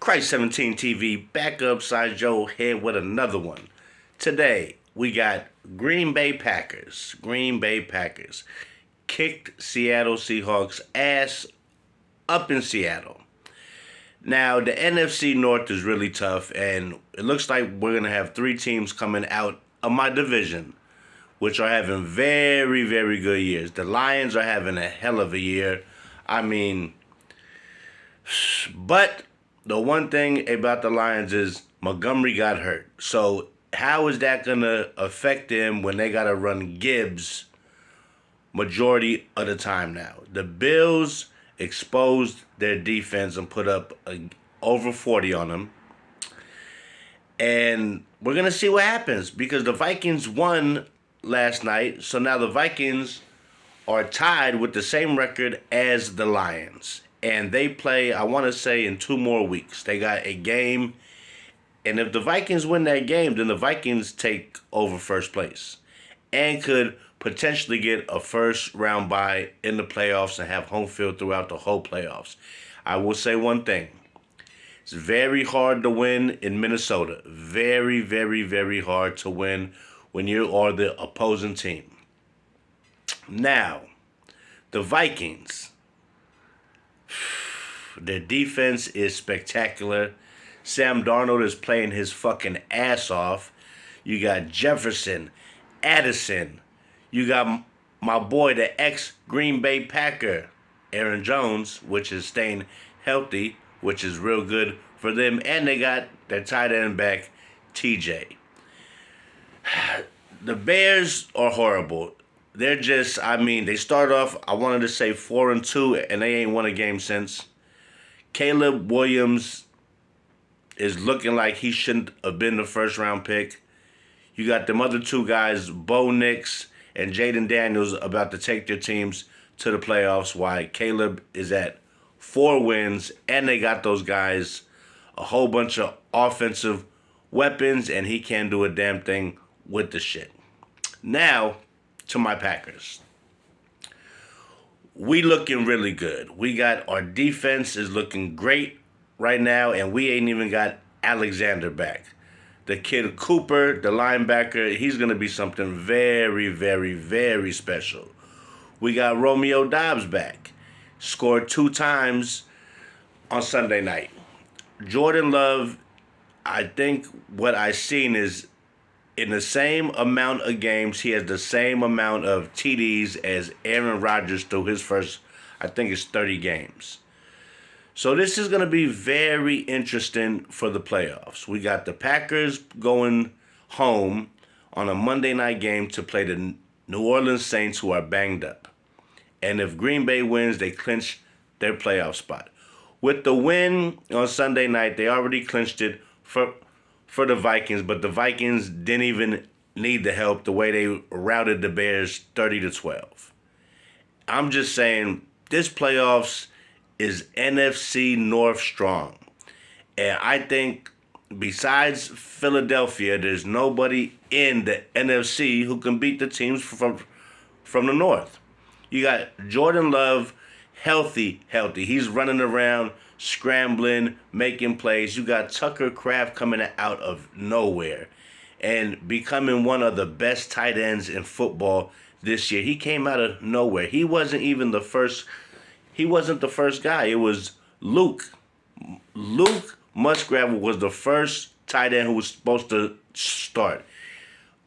Christ 17 TV back upside Joe here with another one. Today we got Green Bay Packers. Green Bay Packers kicked Seattle Seahawks ass up in Seattle. Now the NFC North is really tough, and it looks like we're gonna have three teams coming out of my division, which are having very, very good years. The Lions are having a hell of a year. I mean, but the one thing about the Lions is Montgomery got hurt. So how is that going to affect them when they got to run Gibbs majority of the time now? The Bills exposed their defense and put up over 40 on them. And we're going to see what happens because the Vikings won last night. So now the Vikings are tied with the same record as the Lions. And they play, I want to say, in 2 more weeks. They got a game. And if the Vikings win that game, then the Vikings take over first place. And could potentially get a first round bye in the playoffs and have home field throughout the whole playoffs. I will say one thing. It's very hard to win in Minnesota. Very, very, very hard to win when you are the opposing team. Now, the Vikings. Their defense is spectacular. Sam Darnold is playing his fucking ass off. You got Jefferson, Addison. You got my boy, the ex-Green Bay Packer, Aaron Jones, which is staying healthy, which is real good for them. And they got their tight end back, TJ. The Bears are horrible. They're just, they start off, I wanted to say 4-2, and they ain't won a game since. Caleb Williams is looking like he shouldn't have been the first round pick. You got them other two guys, Bo Nix and Jaden Daniels, about to take their teams to the playoffs, while Caleb is at 4 wins, and they got those guys a whole bunch of offensive weapons, and he can't do a damn thing with the shit. Now, to my Packers. We looking really good. We got our defense is looking great right now, and we ain't even got Alexander back. The kid Cooper, the linebacker, he's going to be something very, very, very special. We got Romeo Doubs back. Scored 2 times on Sunday night. Jordan Love, I think what I seen is in the same amount of games, he has the same amount of TDs as Aaron Rodgers through his first, I think it's 30 games. So this is going to be very interesting for the playoffs. We got the Packers going home on a Monday night game to play the New Orleans Saints, who are banged up. And if Green Bay wins, they clinch their playoff spot. With the win on Sunday night, they already clinched it for the Vikings, but the Vikings didn't even need the help the way they routed the Bears 30-12. I'm just saying this playoffs is NFC North strong. And I think besides Philadelphia, there's nobody in the NFC who can beat the teams from the North. You got Jordan Love healthy. He's running around, scrambling, making plays. You got Tucker Kraft coming out of nowhere and becoming one of the best tight ends in football this year. He came out of nowhere. He wasn't even the first. He wasn't the first guy. It was Luke. Luke Musgrave was the first tight end who was supposed to start.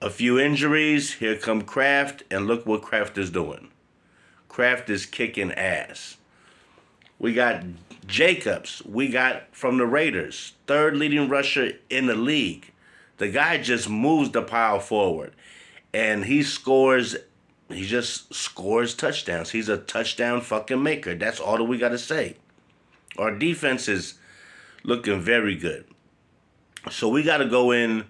A few injuries. Here come Kraft, and look what Kraft is doing. Kraft is kicking ass. We got Jacobs. We got from the Raiders. 3rd leading rusher in the league. The guy just moves the pile forward. And he just scores touchdowns. He's a touchdown fucking maker. That's all that we got to say. Our defense is looking very good. So we got to go in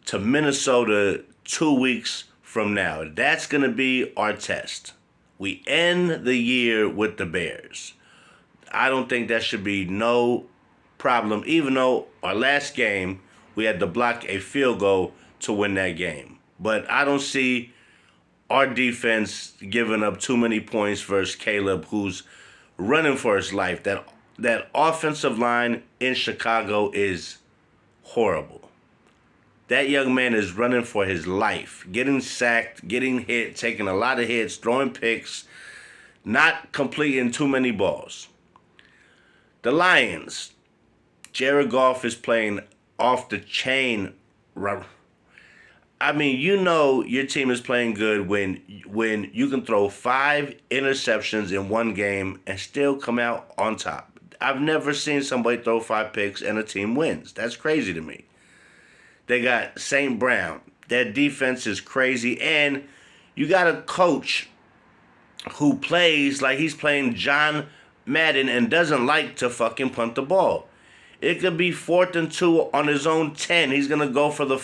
to Minnesota 2 weeks from now. That's going to be our test. We end the year with the Bears. I don't think that should be no problem, even though our last game, we had to block a field goal to win that game. But I don't see our defense giving up too many points versus Caleb, who's running for his life. That that offensive line in Chicago is horrible. That young man is running for his life, getting sacked, getting hit, taking a lot of hits, throwing picks, not completing too many balls. The Lions, Jared Goff is playing off the chain. I mean, you know your team is playing good when you can throw 5 interceptions in one game and still come out on top. I've never seen somebody throw 5 picks and a team wins. That's crazy to me. They got St. Brown. Their defense is crazy. And you got a coach who plays like he's playing John Madden and doesn't like to fucking punt the ball. It could be 4th and 2 on his own 10. He's going to go for the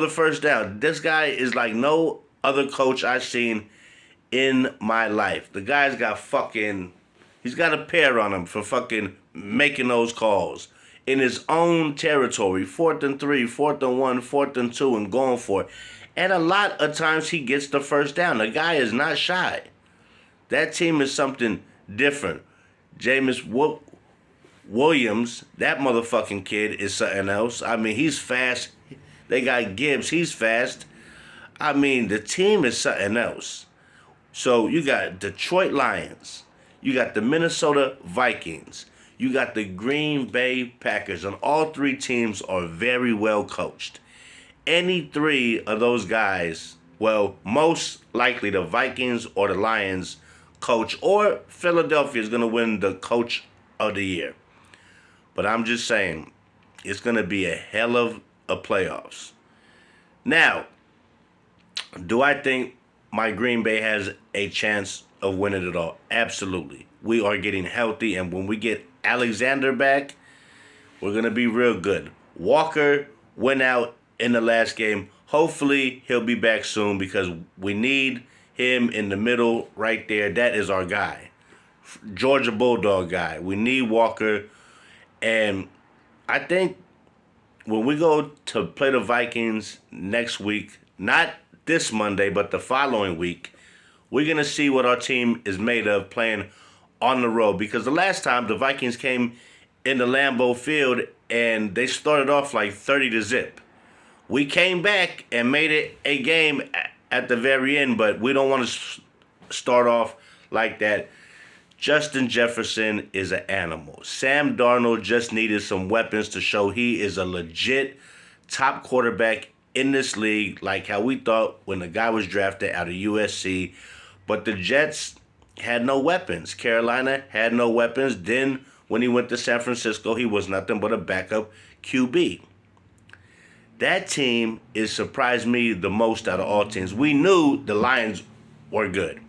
first down. This guy is like no other coach I've seen in my life. The guy's got he's got a pair on him for fucking making those calls in his own territory. 4th and 3, 4th and 1, 4th and 2, and going for it. And a lot of times he gets the first down. The guy is not shy. That team is something different. Jameis Williams, that motherfucking kid is something else. I mean, he's fast. They got Gibbs. He's fast. I mean, the team is something else. So you got Detroit Lions. You got the Minnesota Vikings. You got the Green Bay Packers. And all 3 teams are very well coached. Any 3 of those guys, well, most likely the Vikings or the Lions coach, or Philadelphia is going to win the coach of the year. But I'm just saying, it's going to be a hell of a playoffs. Now, do I think my Green Bay has a chance of winning it all? Absolutely. We are getting healthy, and when we get Alexander back, we're going to be real good. Walker went out in the last game. Hopefully, he'll be back soon because we need him in the middle right there. That is our guy. Georgia Bulldog guy. We need Walker. And I think when we go to play the Vikings next week, not this Monday, but the following week, we're going to see what our team is made of playing on the road. Because the last time the Vikings came in the Lambeau Field and they started off like 30-0. We came back and made it a game at the very end, but we don't want to start off like that. Justin Jefferson is an animal. Sam Darnold just needed some weapons to show he is a legit top quarterback in this league, like how we thought when the guy was drafted out of USC. But the Jets had no weapons. Carolina had no weapons. Then when he went to San Francisco, he was nothing but a backup QB. That team is surprised me the most out of all teams. We knew the Lions were good.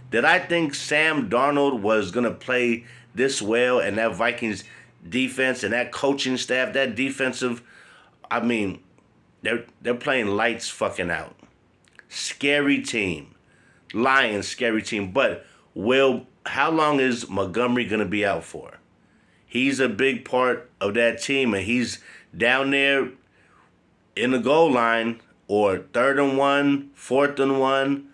Did I think Sam Darnold was going to play this well, and that Vikings defense and that coaching staff, that defensive, I mean, they're playing lights fucking out. Scary team. Lions, scary team. But how long is Montgomery going to be out for? He's a big part of that team, and he's down there in the goal line, or 3rd and 1, 4th and 1,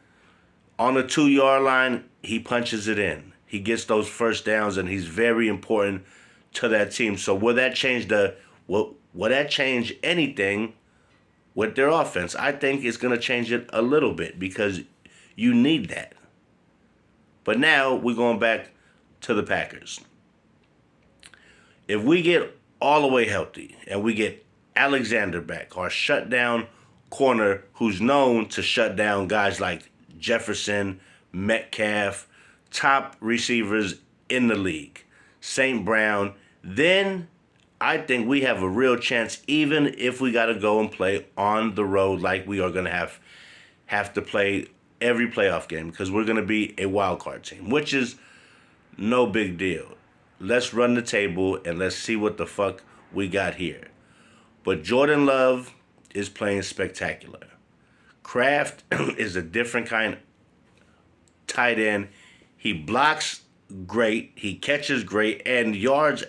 on the 2-yard line, he punches it in. He gets those first downs, and he's very important to that team. So will that change will that change anything with their offense? I think it's going to change it a little bit because you need that. But now we're going back to the Packers. If we get all the way healthy and we get Alexander back, our shutdown corner who's known to shut down guys like Jefferson, Metcalf, top receivers in the league, St. Brown, then I think we have a real chance, even if we got to go and play on the road like we are going to have to play every playoff game, because we're going to be a wild card team, which is no big deal. Let's run the table and let's see what the fuck we got here. But Jordan Love is playing spectacular. Kraft is a different kind tight end. He blocks great, he catches great, and yards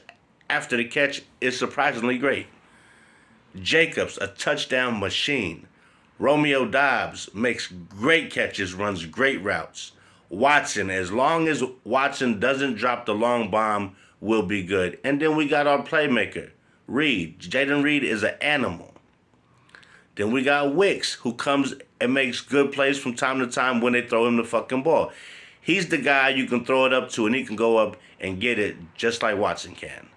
after the catch is surprisingly great. Jacobs, a touchdown machine. Romeo Doubs makes great catches, runs great routes. Watson. As long as Watson doesn't drop the long bomb, we'll be good. And then we got our playmaker, Reed. Jaden Reed is an animal. Then we got Wicks, who comes and makes good plays from time to time when they throw him the fucking ball. He's the guy you can throw it up to, and he can go up and get it just like Watson can.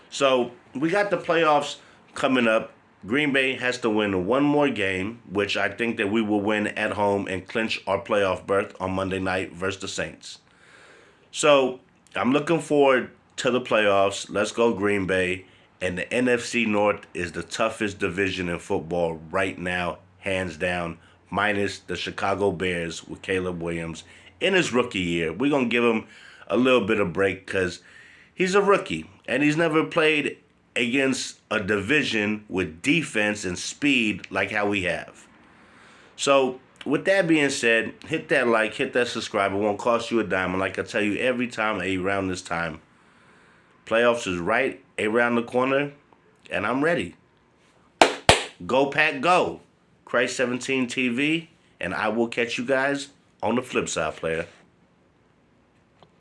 So we got the playoffs coming up. Green Bay has to win one more game, which I think that we will win at home and clinch our playoff berth on Monday night versus the Saints. So I'm looking forward to the playoffs. Let's go Green Bay. And the NFC North is the toughest division in football right now, hands down, minus the Chicago Bears with Caleb Williams in his rookie year. We're going to give him a little bit of break because he's a rookie, and he's never played against a division with defense and speed like how we have. So, with that being said, hit that like, hit that subscribe. It won't cost you a dime. And like I tell you every time around this time, playoffs is right around the corner, and I'm ready. Go Pack Go. Christ 17 TV, and I will catch you guys on the flip side, player.